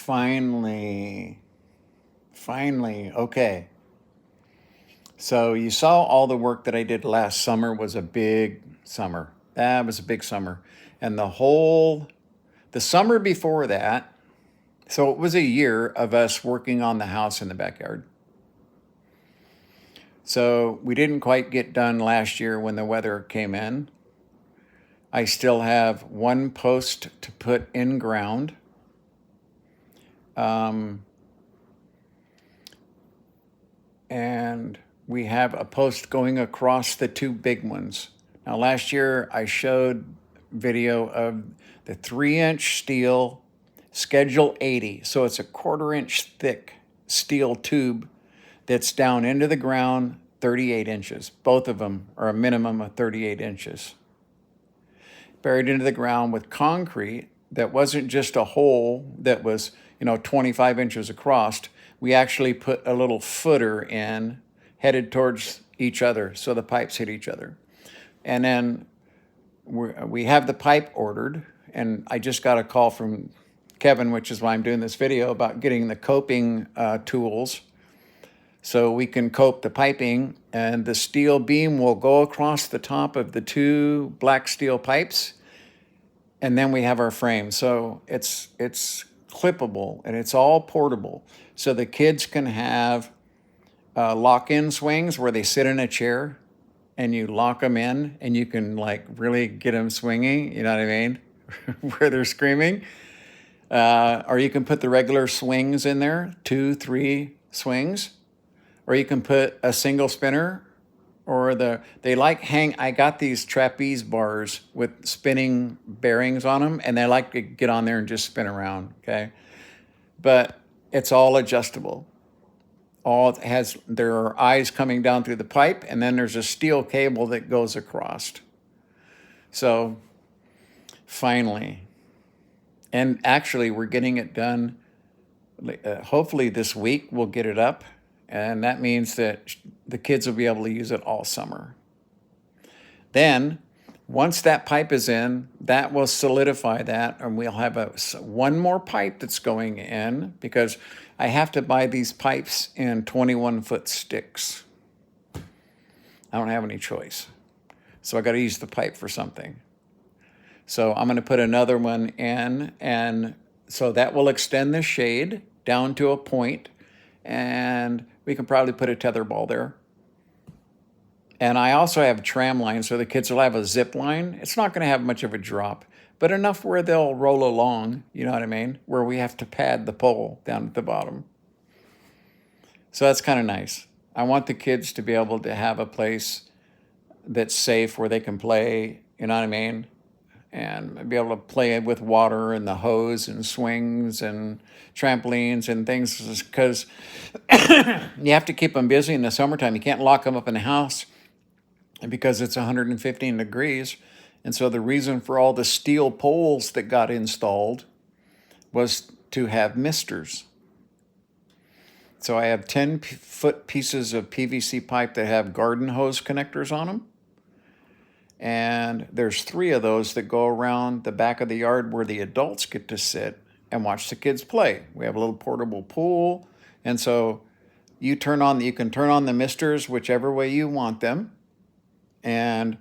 Finally, okay. So you saw all the work that I did last summer was a big summer. That was a big summer. And the summer before that, so it was a year of us working on the house in the backyard. So we didn't quite get done last year when the weather came in. I still have one post to put in ground. And we have a post going across the two big ones. Now, last year I showed video of the 3-inch steel Schedule 80. So it's a 1/4 inch thick steel tube that's down into the ground 38 inches. Both of them are a minimum of 38 inches. Buried into the ground with concrete that wasn't just a hole that was, 25 inches across. We actually put a little footer in headed towards each other so the pipes hit each other. And then we have the pipe ordered, and I just got a call from Kevin, which is why I'm doing this video, about getting the coping tools so we can cope the piping, and the steel beam will go across the top of the two black steel pipes, and then we have our frame. So it's clippable and it's all portable. So the kids can have lock-in swings where they sit in a chair and you lock them in and you can really get them swinging, you know what I mean? Where they're screaming. Or you can put the regular swings in there, 2, 3 swings. Or you can put a single spinner, or I got these trapeze bars with spinning bearings on them, and they like to get on there and just spin around, okay? But it's all adjustable. There are eyes coming down through the pipe, and then there's a steel cable that goes across. So finally, and actually we're getting it done. Hopefully this week we'll get it up, and that means that the kids will be able to use it all summer. Then, once that pipe is in, that will solidify that, and we'll have one more pipe that's going in, because I have to buy these pipes in 21-foot sticks. I don't have any choice. So I got to use the pipe for something. So I'm going to put another one in, and so that will extend the shade down to a point, and we can probably put a tether ball there. And I also have tram line, so the kids will have a zip line. It's not going to have much of a drop, but enough where they'll roll along, you know what I mean? Where we have to pad the pole down at the bottom. So that's kind of nice. I want the kids to be able to have a place that's safe where they can play, you know what I mean? And be able to play with water and the hose and swings and trampolines and things, because you have to keep them busy in the summertime. You can't lock them up in the house because it's 115 degrees. And so the reason for all the steel poles that got installed was to have misters. So I have 10-foot pieces of PVC pipe that have garden hose connectors on them. And there's 3 of those that go around the back of the yard where the adults get to sit and watch the kids play. We have a little portable pool. And so you can turn on the misters whichever way you want them. And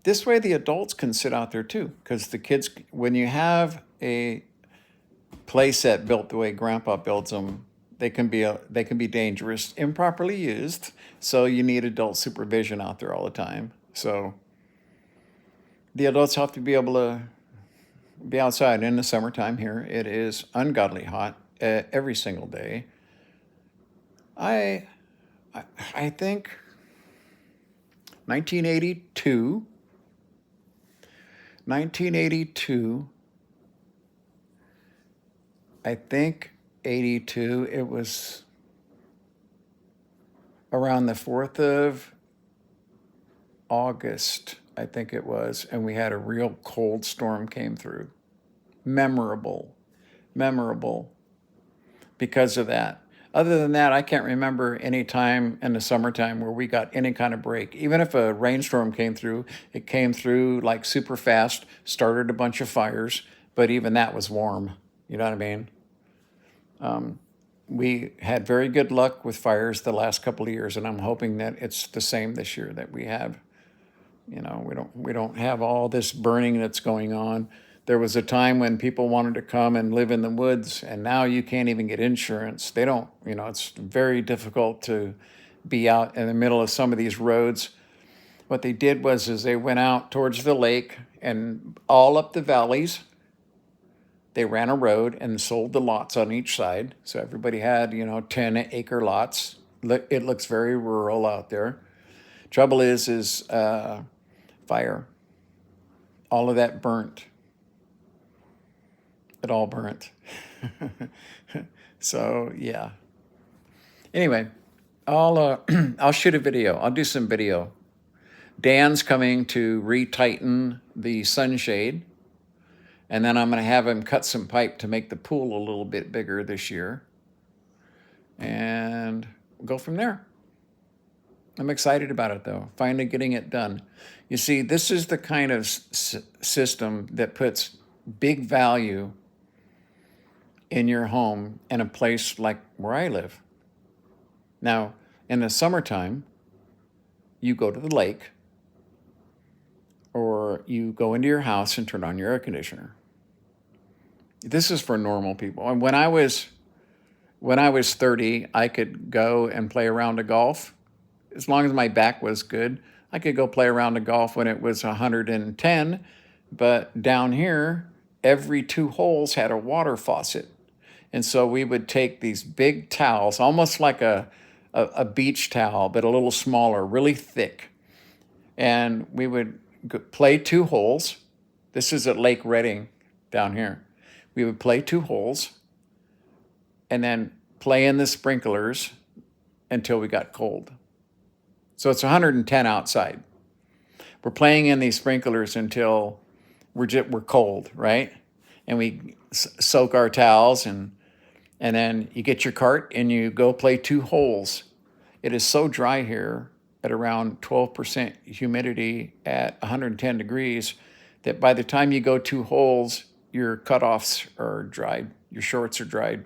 this way the adults can sit out there too. Because the kids, when you have a play set built the way Grandpa builds them, they can be dangerous, improperly used. So you need adult supervision out there all the time. So the adults have to be able to be outside in the summertime here. It is ungodly hot every single day. I think 1982, I think 82, it was around the 4th of August, I think it was, and we had a real cold storm came through. Memorable because of that. Other than that, I can't remember any time in the summertime where we got any kind of break. Even if a rainstorm came through, it came through like super fast, started a bunch of fires, but even that was warm. You know what I mean? We had very good luck with fires the last couple of years, and I'm hoping that it's the same this year, that we have, we don't have all this burning that's going on. There was a time when people wanted to come and live in the woods, and now you can't even get insurance. They don't, it's very difficult to be out in the middle of some of these roads. What they did was is they went out towards the lake and all up the valleys. They ran a road and sold the lots on each side. So everybody had, 10-acre lots. It looks very rural out there. Trouble is fire. All of that burnt. It all burnt. So yeah. Anyway, I'll shoot a video. I'll do some video. Dan's coming to retighten the sunshade, and then I'm going to have him cut some pipe to make the pool a little bit bigger this year, and we'll go from there. I'm excited about it, though, finally getting it done. You see, this is the kind of system that puts big value in your home in a place like where I live. Now, in the summertime, you go to the lake, or you go into your house and turn on your air conditioner. This is for normal people. And when I was 30, I could go and play a round of golf. As long as my back was good, I could go play a round of golf when it was 110. But down here, every 2 holes had a water faucet. And so we would take these big towels, almost like a beach towel, but a little smaller, really thick. And we would play 2 holes. This is at Lake Redding down here. We would play 2 holes and then play in the sprinklers until we got cold. So it's 110 outside. We're playing in these sprinklers until we're cold, right? And we soak our towels, and then you get your cart and you go play 2 holes. It is so dry here at around 12% humidity at 110 degrees that by the time you go 2 holes, your cutoffs are dried, your shorts are dry,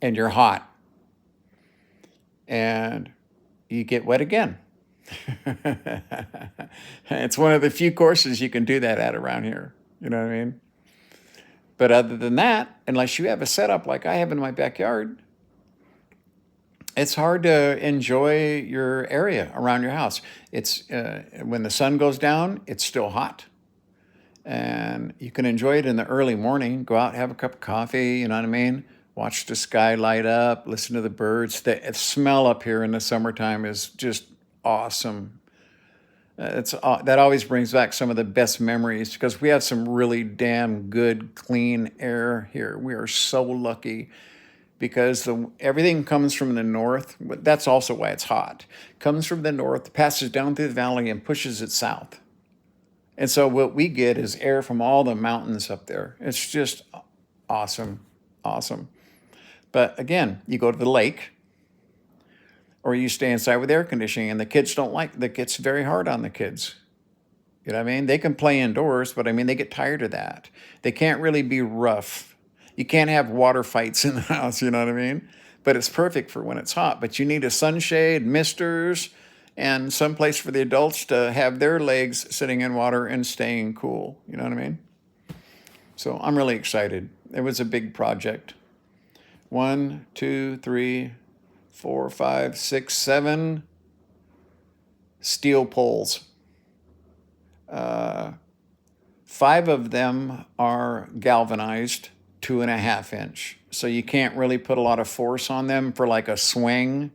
and you're hot. And you get wet again. It's one of the few courses you can do that at around here. You know what I mean? But other than that, unless you have a setup like I have in my backyard, it's hard to enjoy your area around your house. It's when the sun goes down, it's still hot. And you can enjoy it in the early morning. Go out, have a cup of coffee, you know what I mean? Watch the sky light up, listen to the birds. The smell up here in the summertime is just awesome. That always brings back some of the best memories because we have some really damn good, clean air here. We are so lucky because everything comes from the north. That's also why it's hot. Comes from the north, passes down through the valley, and pushes it south. And so what we get is air from all the mountains up there. It's just awesome, awesome. But again, you go to the lake, or you stay inside with air conditioning, and the kids don't like that. Gets very hard on the kids. You know what I mean? They can play indoors, but I mean, they get tired of that. They can't really be rough. You can't have water fights in the house, you know what I mean? But it's perfect for when it's hot. But you need a sunshade, misters, and some place for the adults to have their legs sitting in water and staying cool. You know what I mean? So I'm really excited. It was a big project. 1, 2, 3, 4, 5, 6, 7 steel poles. 5 of them are galvanized, 2.5 inch. So you can't really put a lot of force on them for like a swing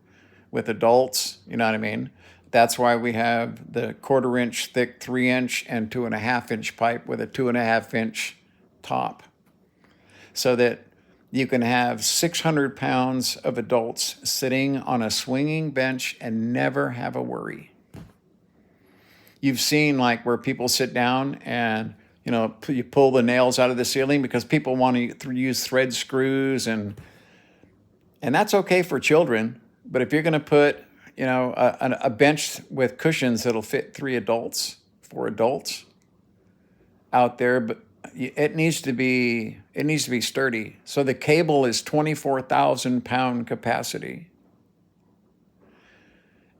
with adults. You know what I mean? That's why we have the 1/4 inch thick 3 inch and 2.5 inch pipe with a 2.5 inch top, so that you can have 600 pounds of adults sitting on a swinging bench and never have a worry. You've seen like where people sit down and, you pull the nails out of the ceiling because people want to use thread screws, and that's okay for children. But if you're going to put, a bench with cushions that'll fit 4 adults out there, but it needs to be sturdy. So the cable is 24,000 pound capacity,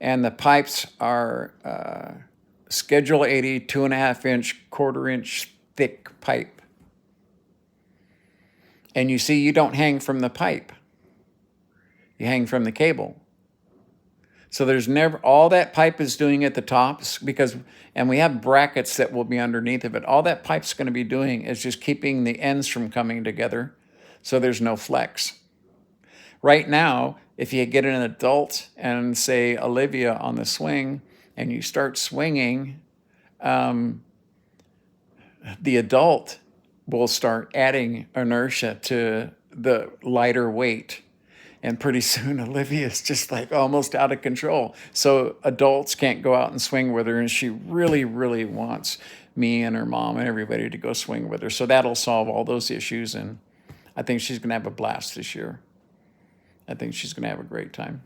and the pipes are Schedule 80, 2.5 inch, 1/4 inch thick pipe. And you see, you don't hang from the pipe, you hang from the cable. So there's never, all that pipe is doing at the tops, because, and we have brackets that will be underneath of it. All that pipe's going to be doing is just keeping the ends from coming together, so there's no flex. Right now, if you get an adult and say Olivia on the swing and you start swinging, the adult will start adding inertia to the lighter weight. And pretty soon, Olivia's just like almost out of control. So adults can't go out and swing with her. And she really, really wants me and her mom and everybody to go swing with her. So that'll solve all those issues. And I think she's going to have a blast this year. I think she's going to have a great time.